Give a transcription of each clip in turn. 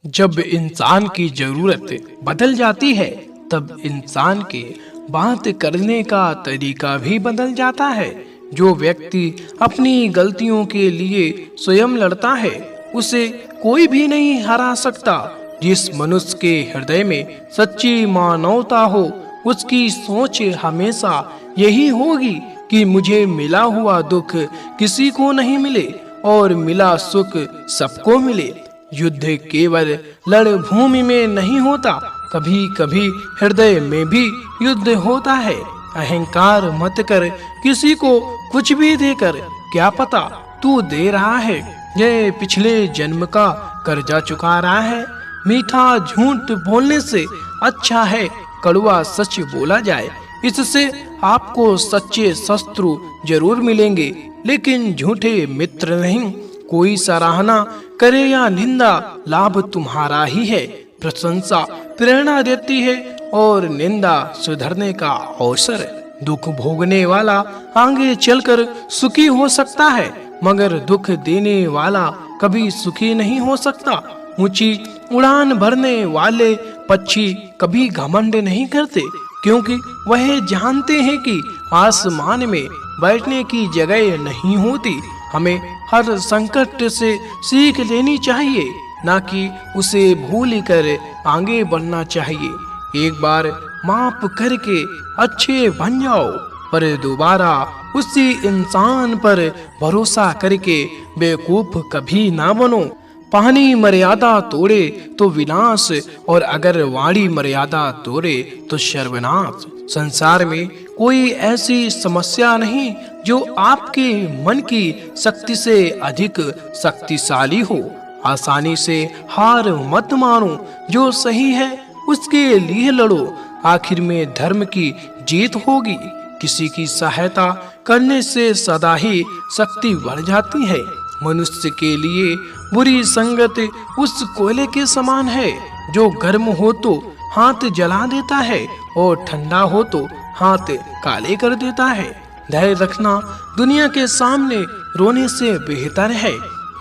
जब इंसान की जरूरत बदल जाती है तब इंसान के बात करने का तरीका भी बदल जाता है। जो व्यक्ति अपनी गलतियों के लिए स्वयं लड़ता है उसे कोई भी नहीं हरा सकता। जिस मनुष्य के हृदय में सच्ची मानवता हो उसकी सोच हमेशा यही होगी कि मुझे मिला हुआ दुख किसी को नहीं मिले और मिला सुख सबको मिले। युद्ध केवल रणभूमि में नहीं होता, कभी कभी हृदय में भी युद्ध होता है। अहंकार मत कर, किसी को कुछ भी देकर क्या पता तू दे रहा है ये पिछले जन्म का कर्जा चुका रहा है। मीठा झूठ बोलने से अच्छा है कड़वा सच बोला जाए। इससे आपको सच्चे शत्रु जरूर मिलेंगे लेकिन झूठे मित्र नहीं। कोई सराहना करे या निंदा लाभ तुम्हारा ही है। प्रशंसा प्रेरणा देती है और निंदा सुधरने का अवसर। दुख भोगने वाला आगे चलकर सुखी हो सकता है मगर दुख देने वाला कभी सुखी नहीं हो सकता। ऊंची उड़ान भरने वाले पक्षी कभी घमंड नहीं करते क्योंकि वह जानते हैं कि आसमान में बैठने की जगह नहीं होती। हमें हर संकट से सीख लेनी चाहिए ना कि उसे भूल कर आगे बढ़ना चाहिए। एक बार माफ करके अच्छे बन जाओ पर दोबारा उसी इंसान पर भरोसा करके बेवकूफ कभी ना बनो। पानी मर्यादा तोड़े तो विनाश और अगर वाणी मर्यादा तोड़े तो सर्वनाश। संसार में कोई ऐसी समस्या नहीं जो आपके मन की शक्ति से अधिक शक्तिशाली हो। आसानी से हार मत मानो, जो सही है उसके लिए लड़ो, आखिर में धर्म की जीत होगी। किसी की सहायता करने से सदा ही शक्ति बढ़ जाती है। मनुष्य के लिए बुरी संगत उस कोयले के समान है जो गर्म हो तो हाथ जला देता है और ठंडा हो तो हाथ काले कर देता है। धैर्य रखना दुनिया के सामने रोने से बेहतर है।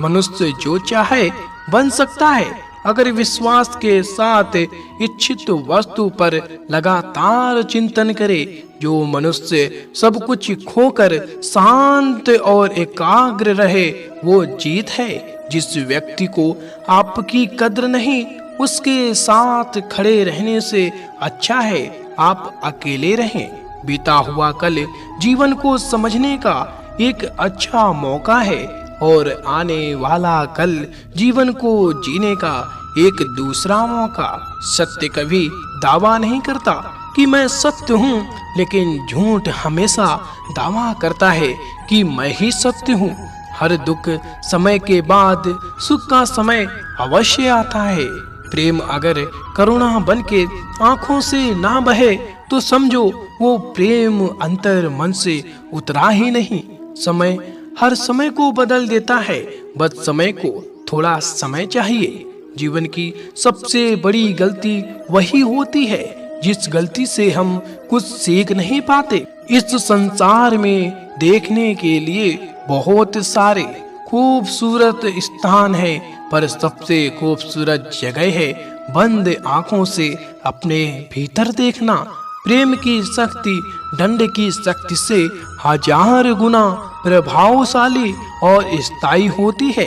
मनुष्य जो चाहे बन सकता है अगर विश्वास के साथ इच्छित वस्तु पर लगातार चिंतन करे। जो मनुष्य सब कुछ खोकर शांत और एकाग्र रहे वो जीत है। जिस व्यक्ति को आपकी कद्र नहीं उसके साथ खड़े रहने से अच्छा है आप अकेले रहें। बीता हुआ कल जीवन को समझने का एक अच्छा मौका है और आने वाला कल जीवन को जीने का एक दूसरा मौका। सत्य कभी दावा नहीं करता कि मैं सत्य हूँ लेकिन झूठ हमेशा दावा करता है कि मैं ही सत्य हूँ। हर दुख समय के बाद सुख का समय अवश्य आता है। प्रेम अगर करुणा बनके आंखों से ना बहे तो समझो वो प्रेम अंतर मन से उतरा ही नहीं। समय हर समय को बदल देता है, बस समय को थोड़ा समय चाहिए। जीवन की सबसे बड़ी गलती वही होती है जिस गलती से हम कुछ सीख नहीं पाते। इस संसार में देखने के लिए बहुत सारे खूबसूरत स्थान है पर सबसे खूबसूरत जगह है बंद आंखों से अपने भीतर देखना। प्रेम की शक्ति दंड की शक्ति से 1000 गुना प्रभावशाली और स्थायी होती है।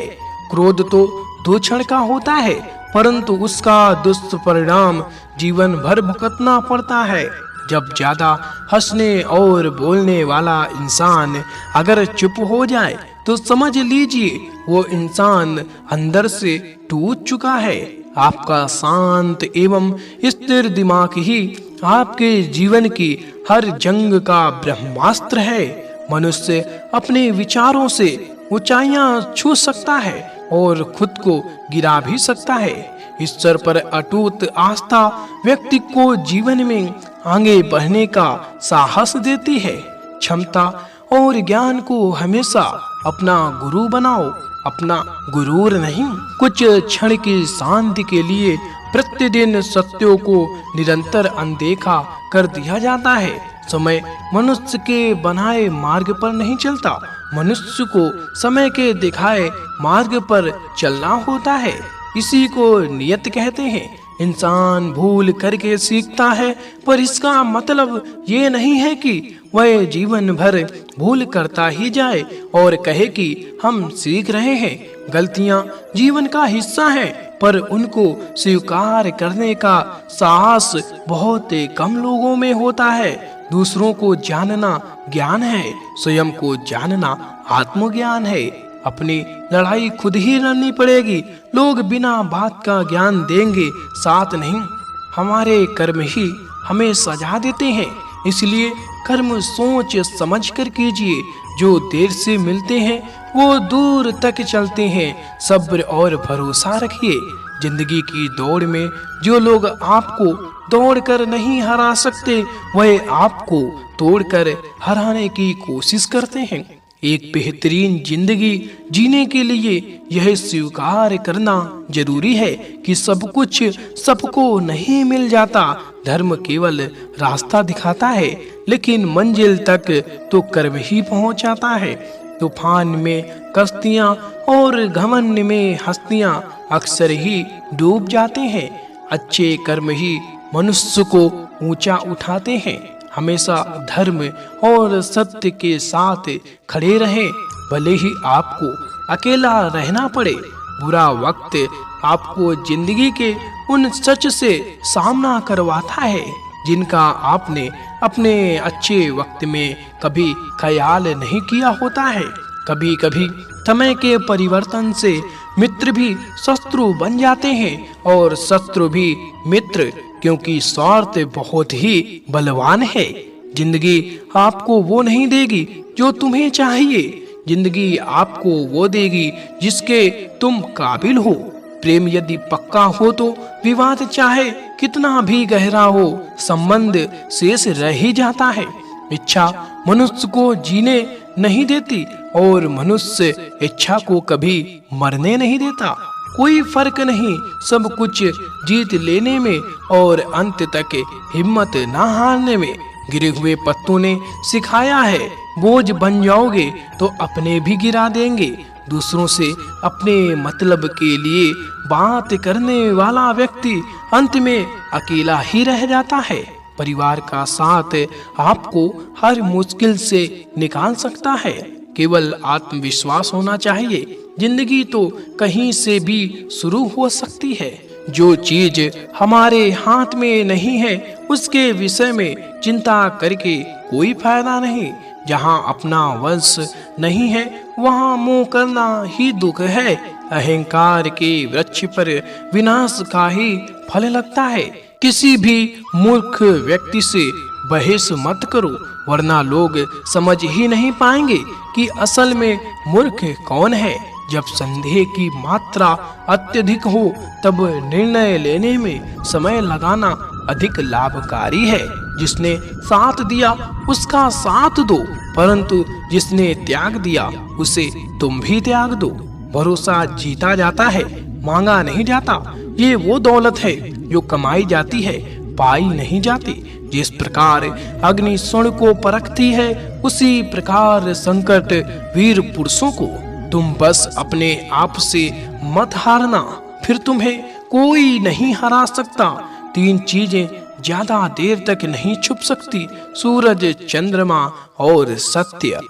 क्रोध तो 2 क्षण का होता है परंतु उसका दुष्परिणाम जीवन भर भुगतना पड़ता है। जब ज्यादा हंसने और बोलने वाला इंसान अगर चुप हो जाए तो समझ लीजिए वो इंसान अंदर से टूट चुका है। आपका शांत एवं स्थिर दिमाग ही आपके जीवन की हर जंग का ब्रह्मास्त्र है। मनुष्य अपने विचारों से ऊंचाइयां छू सकता है और खुद को गिरा भी सकता है। ईश्वर पर अटूट आस्था व्यक्ति को जीवन में आगे बढ़ने का साहस देती है। क्षमता और ज्ञान को हमेशा अपना गुरु बनाओ, अपना गुरूर नहीं। कुछ क्षण की शांति के लिए प्रतिदिन सत्यों को निरंतर अनदेखा कर दिया जाता है। समय मनुष्य के बनाए मार्ग पर नहीं चलता, मनुष्य को समय के दिखाए मार्ग पर चलना होता है। इसी को नियत कहते हैं। इंसान भूल करके सीखता है, पर इसका मतलब ये नहीं है कि वह जीवन भर भूल करता ही जाए और कहे कि हम सीख रहे हैं। गलतियां जीवन का हिस्सा हैं, पर उनको स्वीकार करने का साहस बहुत कम लोगों में होता है। दूसरों को जानना ज्ञान है, स्वयं को जानना आत्मज्ञान है। अपनी लड़ाई खुद ही लड़नी पड़ेगी। लोग बिना बात का ज्ञान देंगे, साथ नहीं। हमारे कर्म ही हमें सजा देते हैं, इसलिए कर्म सोच समझ कर कीजिए। जो देर से मिलते हैं वो दूर तक चलते हैं। सब्र और भरोसा रखिए। जिंदगी की दौड़ में जो लोग आपको दौड़कर नहीं हरा सकते, वह आपको तोड़कर हराने की कोशिश करते हैं। एक बेहतरीन जिंदगी जीने के लिए यह स्वीकार करना जरूरी है कि सब कुछ सबको नहीं मिल जाता। धर्म केवल रास्ता दिखाता है, लेकिन मंजिल तक तो कर्म ही पहुंचाता है। तूफान में कश्तियां और घमंड में हस्तियां अक्सर ही डूब जाते हैं। अच्छे कर्म ही मनुष्य को ऊंचा उठाते हैं। हमेशा धर्म और सत्य के साथ खड़े रहें, भले ही आपको अकेला रहना पड़े। बुरा वक्त आपको जिंदगी के उन सच से सामना करवाता है जिनका आपने अपने अच्छे वक्त में कभी ख्याल नहीं किया होता है। कभी कभी समय के परिवर्तन से मित्र भी शत्रु बन जाते हैं और शत्रु भी मित्र, क्योंकि स्वार्थ बहुत ही बलवान है। जिंदगी आपको वो नहीं देगी जो तुम्हें चाहिए, जिंदगी आपको वो देगी जिसके तुम काबिल हो। प्रेम यदि पक्का हो तो विवाद चाहे कितना भी गहरा हो, संबंध शेष रह ही जाता है। इच्छा मनुष्य को जीने नहीं देती और मनुष्य इच्छा को कभी मरने नहीं देता। कोई फर्क नहीं सब कुछ जीत लेने में और अंत तक हिम्मत ना हारने में। गिरे हुए पत्तों ने सिखाया है, बोझ बन जाओगे तो अपने भी गिरा देंगे। दूसरों से अपने मतलब के लिए बात करने वाला व्यक्ति अंत में अकेला ही रह जाता है। परिवार का साथ आपको हर मुश्किल से निकाल सकता है, केवल आत्मविश्वास होना चाहिए। जिंदगी तो कहीं से भी शुरू हो सकती है। जो चीज हमारे हाथ में नहीं है उसके विषय में चिंता करके कोई फायदा नहीं। जहाँ अपना वंश नहीं है वहाँ मोह करना ही दुख है। अहंकार के वृक्ष पर विनाश का ही फल लगता है। किसी भी मूर्ख व्यक्ति से बहस मत करो, वरना लोग समझ ही नहीं पाएंगे कि असल में मूर्ख कौन है। जब संदेह की मात्रा अत्यधिक हो तब निर्णय लेने में समय लगाना अधिक लाभकारी है। जिसने साथ दिया उसका साथ दो, परंतु जिसने त्याग दिया उसे तुम भी त्याग दो। भरोसा जीता जाता है, मांगा नहीं जाता। ये वो दौलत है जो कमाई जाती है, पाई नहीं जाती। जिस प्रकार अग्नि स्वर्ण को परखती है, उसी प्रकार संकट वीर पुरुषों को। तुम बस अपने आप से मत हारना, फिर तुम्हें कोई नहीं हरा सकता। 3 चीजें ज्यादा देर तक नहीं छुप सकती: सूरज, चंद्रमा और सत्य।